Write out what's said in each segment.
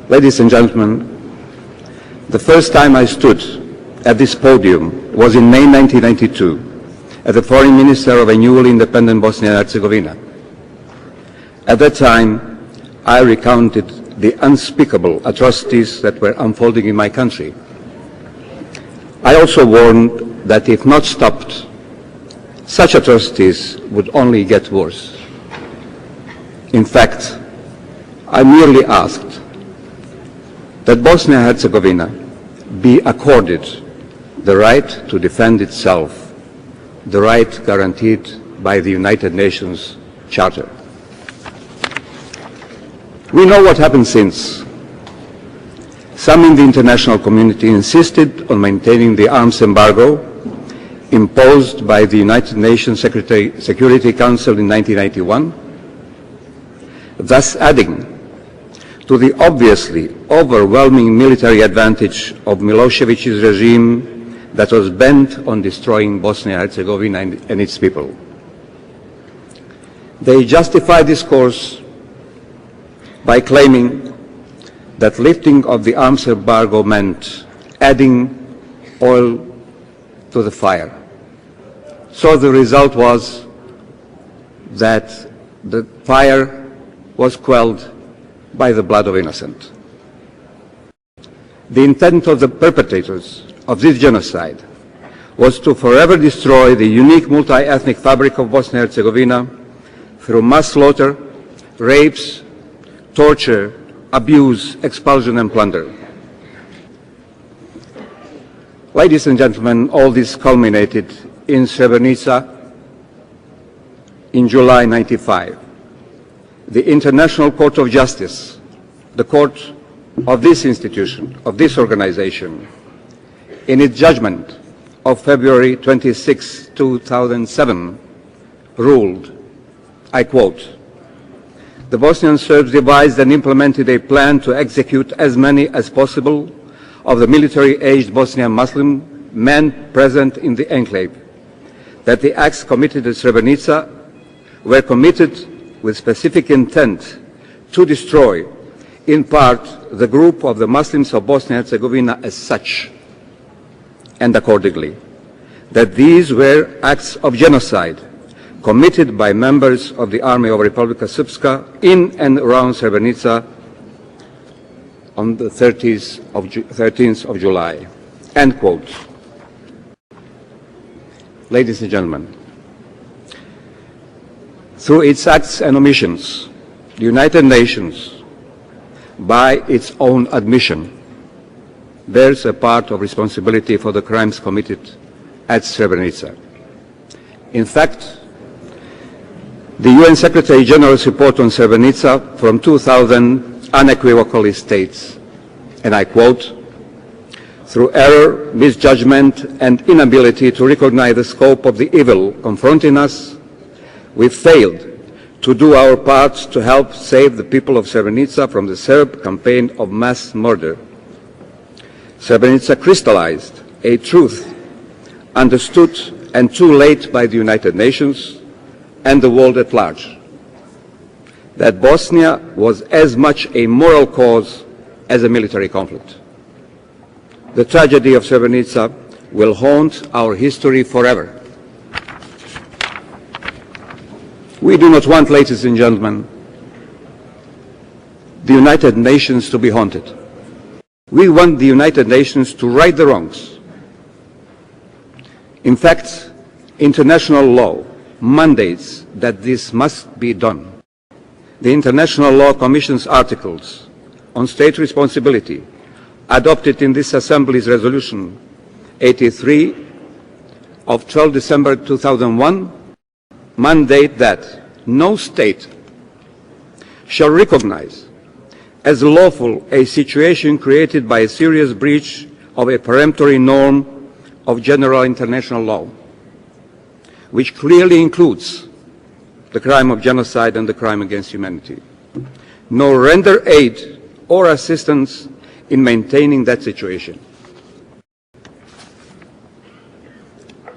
Ladies and gentlemen, the first time I stood at this podium was in May 1992 as the Foreign Minister of a newly independent Bosnia and Herzegovina. At that time, I recounted the unspeakable atrocities that were unfolding in my country. I also warned that if not stopped, such atrocities would only get worse. In fact, I merely asked that Bosnia and Herzegovina be accorded the right to defend itself, the right guaranteed by the United Nations Charter. We know what happened since. Some in the international community insisted on maintaining the arms embargo imposed by the United Nations Security Council in 1991, thus adding to the obviously overwhelming military advantage of Milosevic's regime that was bent on destroying Bosnia and Herzegovina and its people. They justified this course by claiming that lifting of the arms embargo meant adding oil to the fire. So the result was that the fire was quelled by the blood of innocent. The intent of the perpetrators of this genocide was to forever destroy the unique multi-ethnic fabric of Bosnia and Herzegovina through mass slaughter, rapes, torture, abuse, expulsion, and plunder. Ladies and gentlemen, all this culminated in Srebrenica in July 1995. The International Court of Justice, the court of this institution, of this organization, in its judgment of February 26, 2007, ruled, I quote, "The Bosnian Serbs devised and implemented a plan to execute as many as possible of the military-aged Bosnian Muslim men present in the enclave, that the acts committed at Srebrenica were committed with specific intent to destroy, in part, the group of the Muslims of Bosnia and Herzegovina as such, and accordingly, that these were acts of genocide committed by members of the Army of Republika Srpska in and around Srebrenica on the 13th of July." End quote. Ladies and gentlemen, through its acts and omissions, the United Nations, by its own admission, bears a part of responsibility for the crimes committed at Srebrenica. In fact, the UN Secretary General's report on Srebrenica from 2000 unequivocally states, and I quote, "Through error, misjudgment, and inability to recognize the scope of the evil confronting us, we failed to do our part to help save the people of Srebrenica from the Serb campaign of mass murder. Srebrenica crystallized a truth understood and too late by the United Nations and the world at large, that Bosnia was as much a moral cause as a military conflict. The tragedy of Srebrenica will haunt our history forever. We do not want, ladies and gentlemen, the United Nations to be haunted. We want the United Nations to right the wrongs. In fact, international law mandates that this must be done. The International Law Commission's articles on state responsibility, adopted in this Assembly's Resolution 83 of 12 December 2001, mandate that no state shall recognize as lawful a situation created by a serious breach of a peremptory norm of general international law, which clearly includes the crime of genocide and the crime against humanity, nor render aid or assistance in maintaining that situation."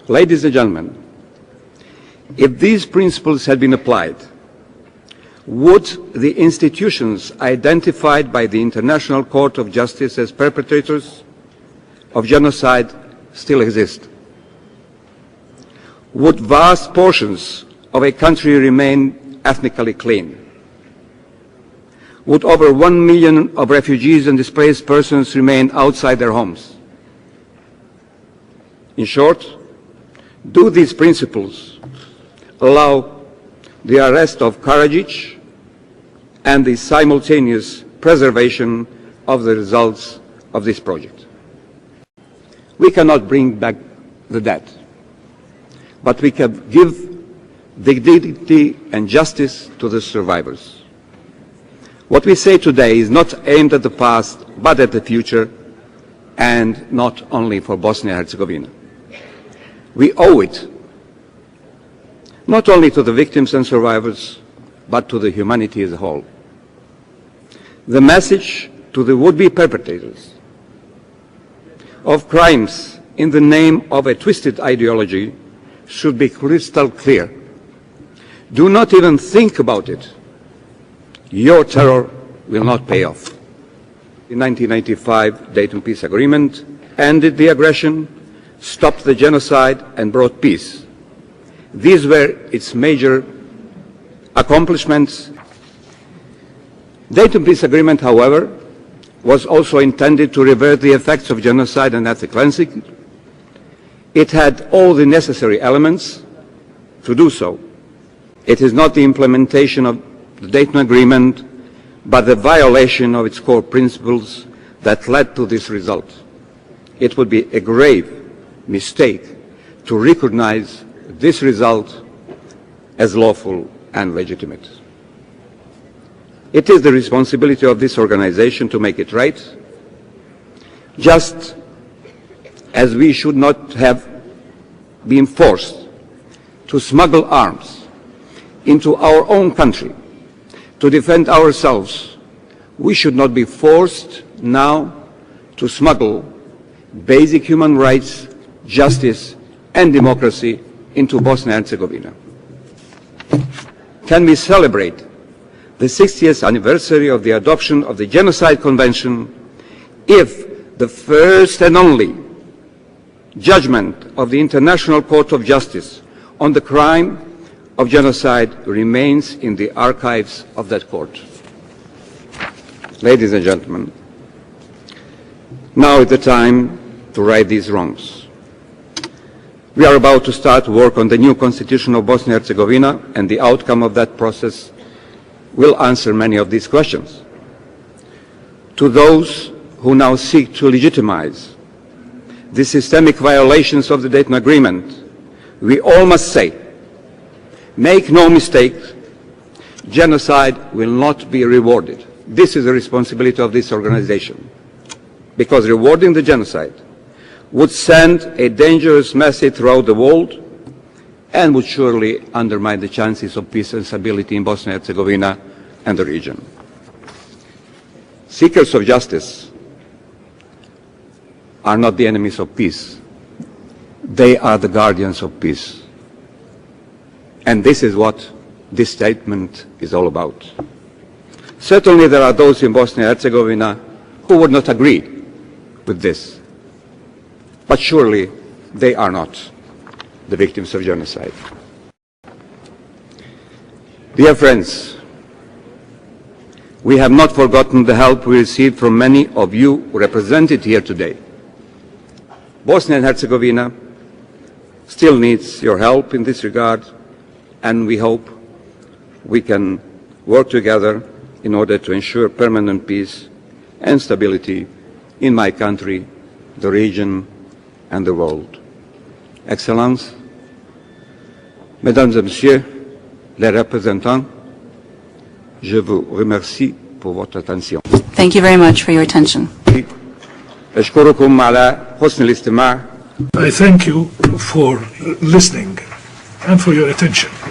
Ladies and gentlemen, if these principles had been applied, would the institutions identified by the International Court of Justice as perpetrators of genocide still exist? Would vast portions of a country remain ethnically clean? Would over 1 million of refugees and displaced persons remain outside their homes? In short, do these principles allow the arrest of Karadzic and the simultaneous preservation of the results of this project? We cannot bring back the dead, but we can give dignity and justice to the survivors. What we say today is not aimed at the past, but at the future, and not only for Bosnia and Herzegovina. We owe it not only to the victims and survivors, but to the humanity as a whole. The message to the would-be perpetrators of crimes in the name of a twisted ideology should be crystal clear. Do not even think about it. Your terror will not pay off. The 1995 Dayton Peace Agreement ended the aggression, stopped the genocide, and brought peace. These were its major accomplishments. Dayton Peace Agreement, however, was also intended to revert the effects of genocide and ethnic cleansing. It had all the necessary elements to do so. It is not the implementation of the Dayton Agreement, but the violation of its core principles that led to this result. It would be a grave mistake to recognize this result as lawful and legitimate. It is the responsibility of this organization to make it right, just as we should not have been forced to smuggle arms into our own country to defend ourselves. We should not be forced now to smuggle basic human rights, justice, and democracy into Bosnia and Herzegovina. Can we celebrate the 60th anniversary of the adoption of the Genocide Convention if the first and only judgment of the International Court of Justice on the crime of genocide remains in the archives of that court? Ladies and gentlemen, now is the time to right these wrongs. We are about to start work on the new constitution of Bosnia and Herzegovina, and the outcome of that process will answer many of these questions. To those who now seek to legitimize the systemic violations of the Dayton Agreement, we all must say, make no mistake, genocide will not be rewarded. This is the responsibility of this organization, because rewarding the genocide would send a dangerous message throughout the world and would surely undermine the chances of peace and stability in Bosnia and Herzegovina and the region. Seekers of justice are not the enemies of peace. They are the guardians of peace. And this is what this statement is all about. Certainly there are those in Bosnia and Herzegovina who would not agree with this. But surely they are not the victims of genocide. Dear friends, we have not forgotten the help we received from many of you represented here today. Bosnia and Herzegovina still needs your help in this regard, and we hope we can work together in order to ensure permanent peace and stability in my country, the region, and the world. Excellences, Mesdames et Messieurs les représentants, je vous remercie pour votre attention. Thank you very much for your attention. أشكركم على حسن الاستماع. I thank you for listening and for your attention.